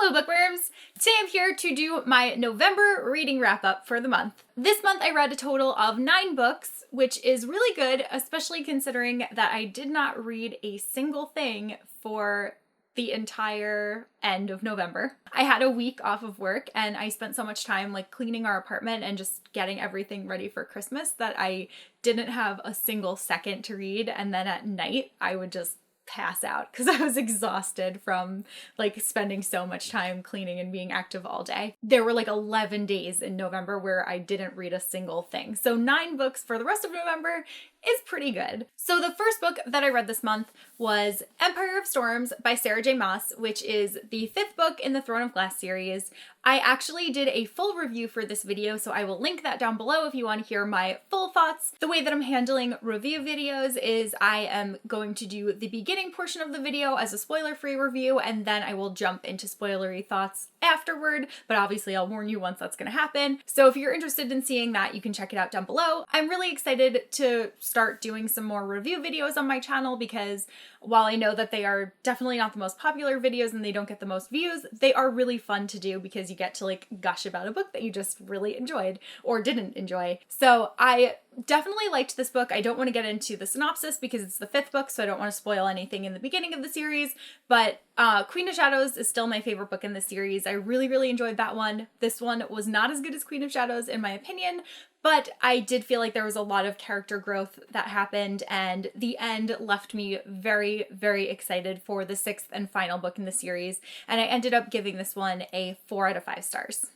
Hello bookworms! Today I'm here to do my November reading wrap up for the month. This month I read a total of 9 books, which is really good, especially considering that I did not read a single thing for the entire end of November. I had a week off of work and I spent so much time like cleaning our apartment and just getting everything ready for Christmas that I didn't have a single second to read, and then at night I would just pass out because I was exhausted from like spending so much time cleaning and being active all day. There were like 11 days in November where I didn't read a single thing. So 9 books for the rest of November is pretty good. So the first book that I read this month was Empire of Storms by Sarah J. Maas, which is the 5th book in the Throne of Glass series. I actually did a full review for this video, so I will link that down below if you want to hear my full thoughts. The way that I'm handling review videos is I am going to do the beginning portion of the video as a spoiler-free review, and then I will jump into spoilery thoughts afterward, but obviously I'll warn you once that's going to happen. So if you're interested in seeing that, you can check it out down below. I'm really excited to start doing some more review videos on my channel because while I know that they are definitely not the most popular videos and they don't get the most views, they are really fun to do because you get to like gush about a book that you just really enjoyed or didn't enjoy. So I definitely liked this book. I don't want to get into the synopsis because it's the 5th book, so I don't want to spoil anything in the beginning of the series, but Queen of Shadows is still my favorite book in the series. I really, really enjoyed that one. This one was not as good as Queen of Shadows in my opinion, but I did feel like there was a lot of character growth that happened, and the end left me very, very excited for the 6th and final book in the series, and I ended up giving this one a 4 out of 5 stars.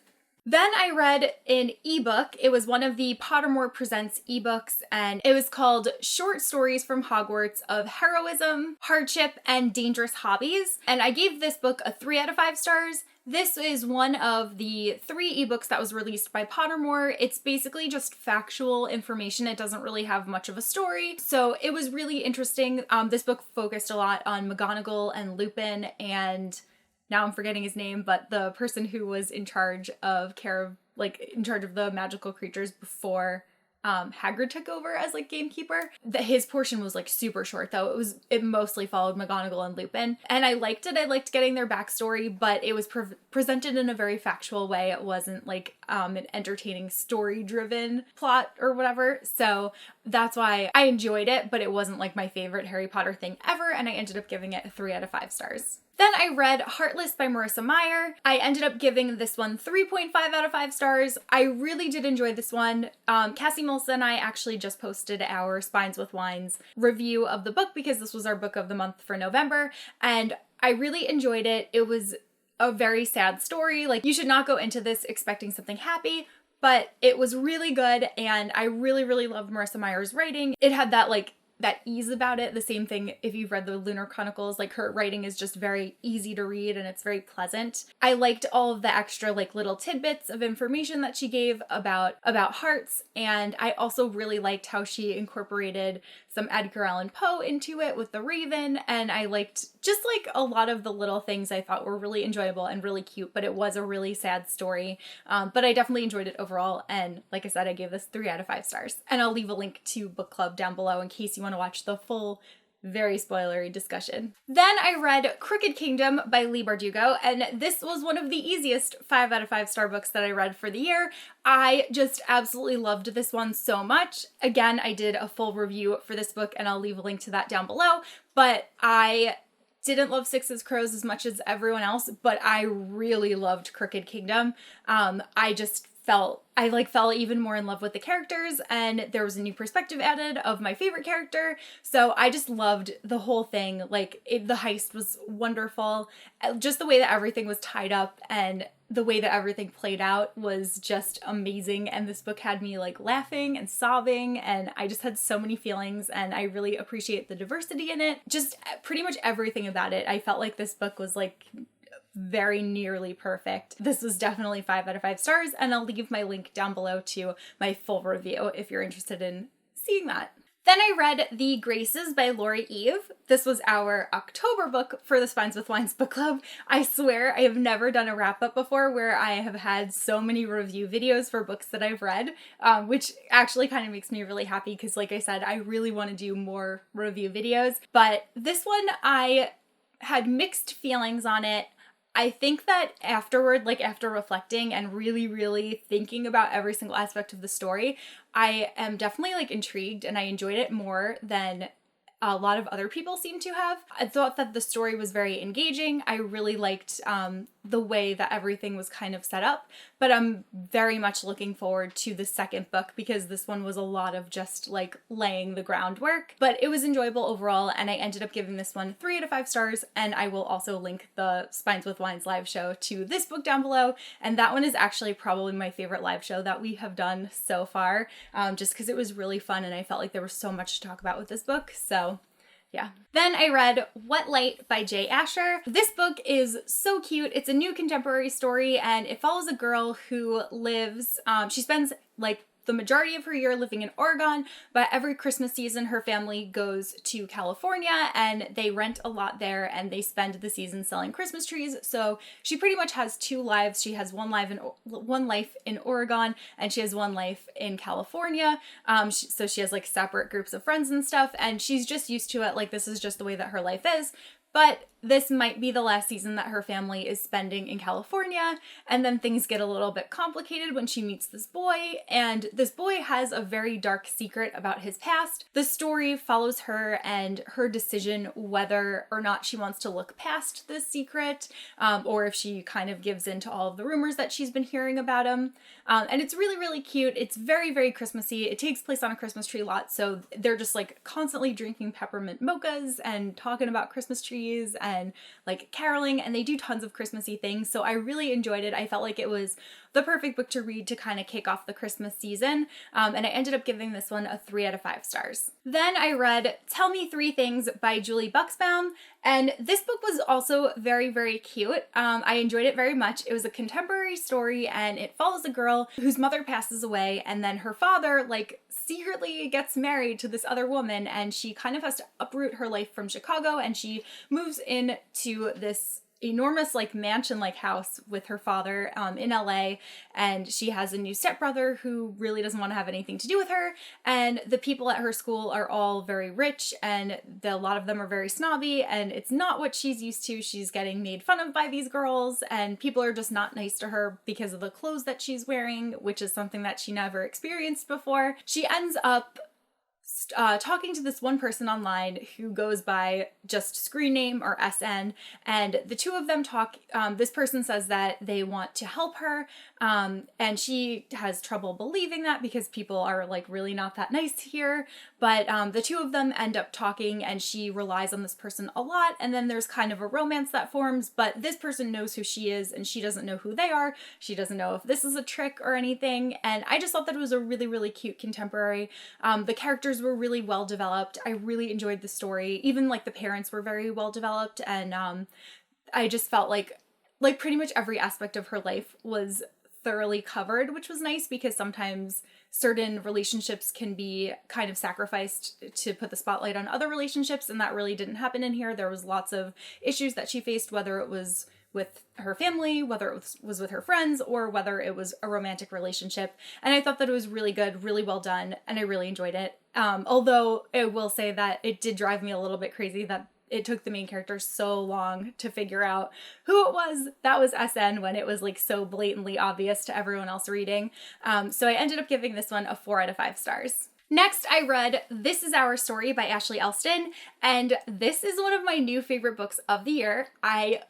Then I read an ebook. It was one of the Pottermore Presents ebooks, and it was called Short Stories from Hogwarts of Heroism, Hardship, and Dangerous Hobbies. And I gave this book a 3 out of 5 stars. This is one of the 3 ebooks that was released by Pottermore. It's basically just factual information. It doesn't really have much of a story. So it was really interesting. This book focused a lot on McGonagall and Lupin, and now I'm forgetting his name, but the person who was in charge of in charge of the magical creatures before Hagrid took over as like gamekeeper. His portion was like super short though. It mostly followed McGonagall and Lupin, and I liked it. I liked getting their backstory, but it was presented in a very factual way. It wasn't like an entertaining story-driven plot or whatever. So that's why I enjoyed it, but it wasn't like my favorite Harry Potter thing ever, and I ended up giving it a 3 out of 5 stars. Then I read Heartless by Marissa Meyer. I ended up giving this one 3.5 out of 5 stars. I really did enjoy this one. Cassie Melissa and I actually just posted our Spines with Wines review of the book because this was our book of the month for November, and I really enjoyed it. It was a very sad story. Like, you should not go into this expecting something happy, but it was really good, and I really, really loved Marissa Meyer's writing. It had that ease about it. The same thing if you've read the Lunar Chronicles, like her writing is just very easy to read and it's very pleasant. I liked all of the extra like little tidbits of information that she gave about hearts, and I also really liked how she incorporated some Edgar Allan Poe into it with the Raven, and I liked just like a lot of the little things I thought were really enjoyable and really cute, but it was a really sad story. But I definitely enjoyed it overall, and like I said, I gave this 3 out of 5 stars. And I'll leave a link to book club down below in case you want to watch the full, very spoilery discussion. Then I read Crooked Kingdom by Leigh Bardugo, and this was one of the easiest 5 out of 5 star books that I read for the year. I just absolutely loved this one so much. Again, I did a full review for this book, and I'll leave a link to that down below, but I didn't love Six's Crows as much as everyone else, but I really loved Crooked Kingdom. I fell even more in love with the characters, and there was a new perspective added of my favorite character. So I just loved the whole thing. Like, the heist was wonderful. Just the way that everything was tied up and the way that everything played out was just amazing. And this book had me like laughing and sobbing, and I just had so many feelings, and I really appreciate the diversity in it. Just pretty much everything about it. I felt like this book was like very nearly perfect. This was definitely 5 out of 5 stars, and I'll leave my link down below to my full review if you're interested in seeing that. Then I read The Graces by Laura Eve. This was our October book for the Spines with Wines book club. I swear I have never done a wrap-up before where I have had so many review videos for books that I've read, which actually kind of makes me really happy because, like I said, I really want to do more review videos. But this one, I had mixed feelings on it. I think that afterward, like after reflecting and really, really thinking about every single aspect of the story, I am definitely like intrigued and I enjoyed it more than a lot of other people seem to have. I thought that the story was very engaging. I really liked the way that everything was kind of set up, but I'm very much looking forward to the second book because this one was a lot of just like laying the groundwork, but it was enjoyable overall and I ended up giving this one 3 out of 5 stars, and I will also link the Spines with Wines live show to this book down below, and that one is actually probably my favorite live show that we have done so far, just because it was really fun and I felt like there was so much to talk about with this book, so yeah. Then I read What Light by Jay Asher. This book is so cute. It's a new contemporary story and it follows a girl who lives, she spends like the majority of her year living in Oregon, but every Christmas season her family goes to California and they rent a lot there and they spend the season selling Christmas trees. So she pretty much has 2 lives. She has one life in Oregon and she has one life in California. So she has like separate groups of friends and stuff, and she's just used to it. Like this is just the way that her life is. But this might be the last season that her family is spending in California, and then things get a little bit complicated when she meets this boy, and this boy has a very dark secret about his past. The story follows her and her decision whether or not she wants to look past this secret, or if she kind of gives in to all of the rumors that she's been hearing about him. And it's really, really cute. It's very, very Christmassy. It takes place on a Christmas tree lot, so they're just like constantly drinking peppermint mochas and talking about Christmas trees and like caroling, and they do tons of Christmassy things. So I really enjoyed it. I felt like it was the perfect book to read to kind of kick off the Christmas season. And I ended up giving this one a 3 out of 5 stars. Then I read Tell Me 3 Things by Julie Buxbaum. And this book was also very, very cute. I enjoyed it very much. It was a contemporary story and it follows a girl whose mother passes away and then her father like secretly gets married to this other woman, and she kind of has to uproot her life from Chicago and she moves into this enormous like mansion like house with her father in LA, and she has a new stepbrother who really doesn't want to have anything to do with her, and the people at her school are all very rich and a lot of them are very snobby, and it's not what she's used to. She's getting made fun of by these girls and people are just not nice to her because of the clothes that she's wearing, which is something that she never experienced before. She ends up talking to this one person online who goes by just screen name or SN, and the two of them talk. This person says that they want to help her, and she has trouble believing that because people are like really not that nice here, but the two of them end up talking and she relies on this person a lot, and then there's kind of a romance that forms, but this person knows who she is and she doesn't know who they are. She doesn't know if this is a trick or anything, and I just thought that it was a really, really cute contemporary. The characters were really well developed. I really enjoyed the story. Even like the parents were very well developed, and I just felt like pretty much every aspect of her life was thoroughly covered, which was nice because sometimes certain relationships can be kind of sacrificed to put the spotlight on other relationships, and that really didn't happen in here. There was lots of issues that she faced, whether it was with her family, whether it was with her friends, or whether it was a romantic relationship. And I thought that it was really good, really well done, and I really enjoyed it. Although I will say that it did drive me a little bit crazy that it took the main character so long to figure out who it was that was SN when it was like so blatantly obvious to everyone else reading. So I ended up giving this one a 4 out of 5 stars. Next, I read This Is Our Story by Ashley Elston, and this is one of my new favorite books of the year. I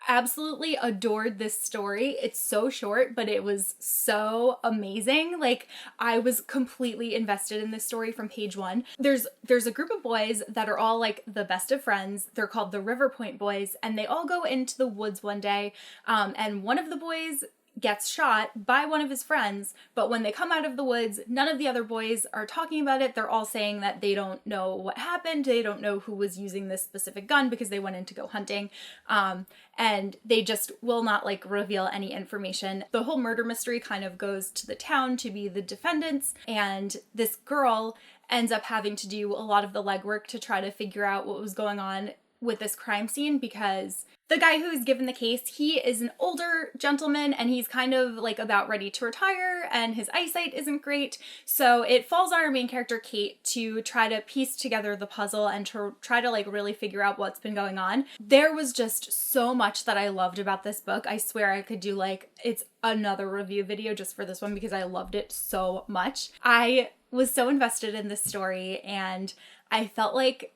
absolutely adored this story. It's so short, but it was so amazing. Like, I was completely invested in this story from page 1. There's a group of boys that are all like the best of friends. They're called the River Point Boys, and they all go into the woods one day, and one of the boys gets shot by one of his friends, but when they come out of the woods, none of the other boys are talking about it. They're all saying that they don't know what happened. They don't know who was using this specific gun because they went in to go hunting. And they just will not like reveal any information. The whole murder mystery kind of goes to the town to be the defendants, and this girl ends up having to do a lot of the legwork to try to figure out what was going on with this crime scene because the guy who is given the case, he is an older gentleman and he's kind of like about ready to retire and his eyesight isn't great. So it falls on our main character, Kate, to try to piece together the puzzle and to try to like really figure out what's been going on. There was just so much that I loved about this book. I swear I could do like, it's another review video just for this one because I loved it so much. I was so invested in this story and I felt like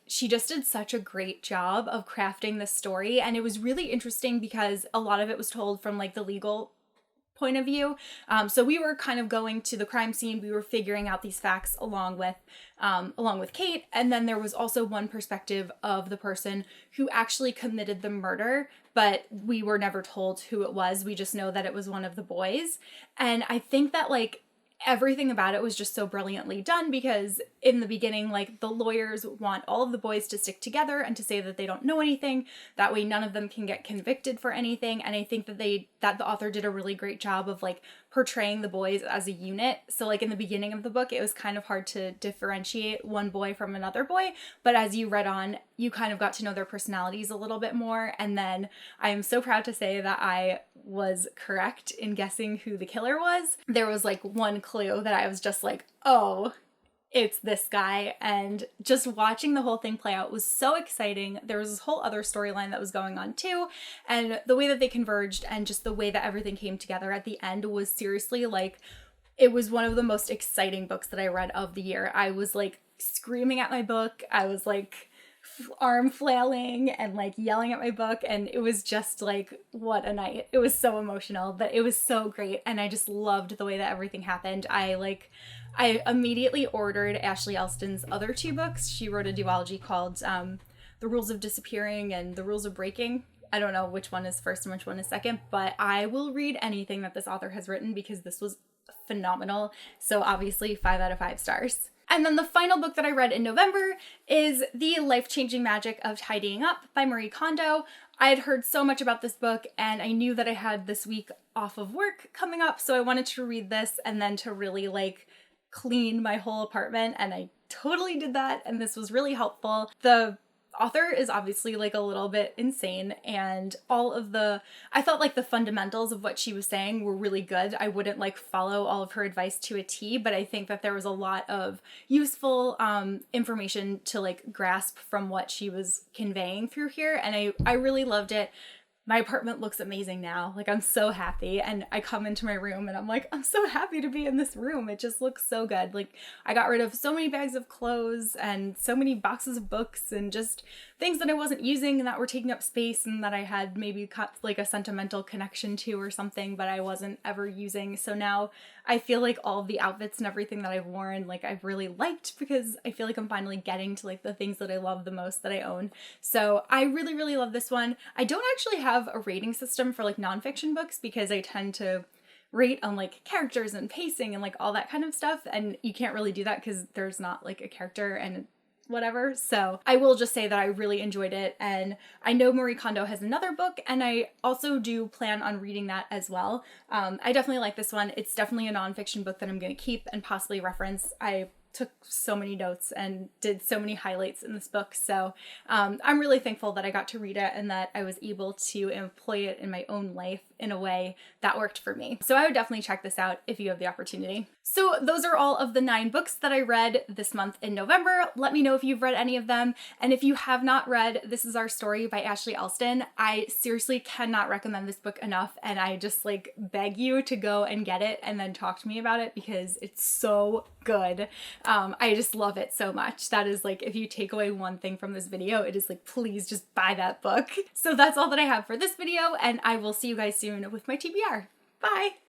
she just did such a great job of crafting this story, and it was really interesting because a lot of it was told from like the legal point of view. So we were kind of going to the crime scene, we were figuring out these facts along with Kate, and then there was also one perspective of the person who actually committed the murder, but we were never told who it was. We just know that it was one of the boys, and I think that like everything about it was just so brilliantly done because in the beginning, like the lawyers want all of the boys to stick together and to say that they don't know anything. That way none of them can get convicted for anything. And I think that the author did a really great job of like portraying the boys as a unit. So like in the beginning of the book, it was kind of hard to differentiate one boy from another boy. But as you read on, you kind of got to know their personalities a little bit more. And then I am so proud to say that I was correct in guessing who the killer was. There was like one clue that I was just like, oh, it's this guy. And just watching the whole thing play out was so exciting. There was this whole other storyline that was going on too. And the way that they converged and just the way that everything came together at the end was seriously like, it was one of the most exciting books that I read of the year. I was like screaming at my book. I was like arm flailing and like yelling at my book, and it was just like, what a night. It was so emotional, but it was so great, and I just loved the way that everything happened. I immediately ordered Ashley Elston's other two books. She wrote a duology called The Rules of Disappearing and The Rules of Breaking. I don't know which one is first and which one is second, but I will read anything that this author has written because this was phenomenal. So obviously 5 out of 5 stars. And then the final book that I read in November is The Life-Changing Magic of Tidying Up by Marie Kondo. I had heard so much about this book and I knew that I had this week off of work coming up, so I wanted to read this and then to really like clean my whole apartment, and I totally did that, and this was really helpful. The author is obviously like a little bit insane, and I felt like the fundamentals of what she was saying were really good. I wouldn't like follow all of her advice to a T, but I think that there was a lot of useful information to like grasp from what she was conveying through here, and I really loved it. My apartment looks amazing now. Like, I'm so happy. And I come into my room and I'm like, I'm so happy to be in this room. It just looks so good. Like, I got rid of so many bags of clothes and so many boxes of books and just things that I wasn't using and that were taking up space and that I had maybe like a sentimental connection to or something, but I wasn't ever using. So now I feel like all of the outfits and everything that I've worn, like I've really liked, because I feel like I'm finally getting to like the things that I love the most that I own. So I really, really love this one. I don't actually have a rating system for like nonfiction books because I tend to rate on like characters and pacing and like all that kind of stuff. And you can't really do that because there's not like a character and whatever. So I will just say that I really enjoyed it, and I know Marie Kondo has another book and I also do plan on reading that as well. I definitely like this one. It's definitely a nonfiction book that I'm going to keep and possibly reference. I took so many notes and did so many highlights in this book. So I'm really thankful that I got to read it and that I was able to employ it in my own life in a way that worked for me. So I would definitely check this out if you have the opportunity. So those are all of the 9 books that I read this month in November. Let me know if you've read any of them. And if you have not read This Is Our Story by Ashley Elston, I seriously cannot recommend this book enough. And I just like beg you to go and get it and then talk to me about it because it's so good. I just love it so much. That is like, if you take away one thing from this video, it is like, please just buy that book. So that's all that I have for this video, and I will see you guys soon with my TBR. Bye!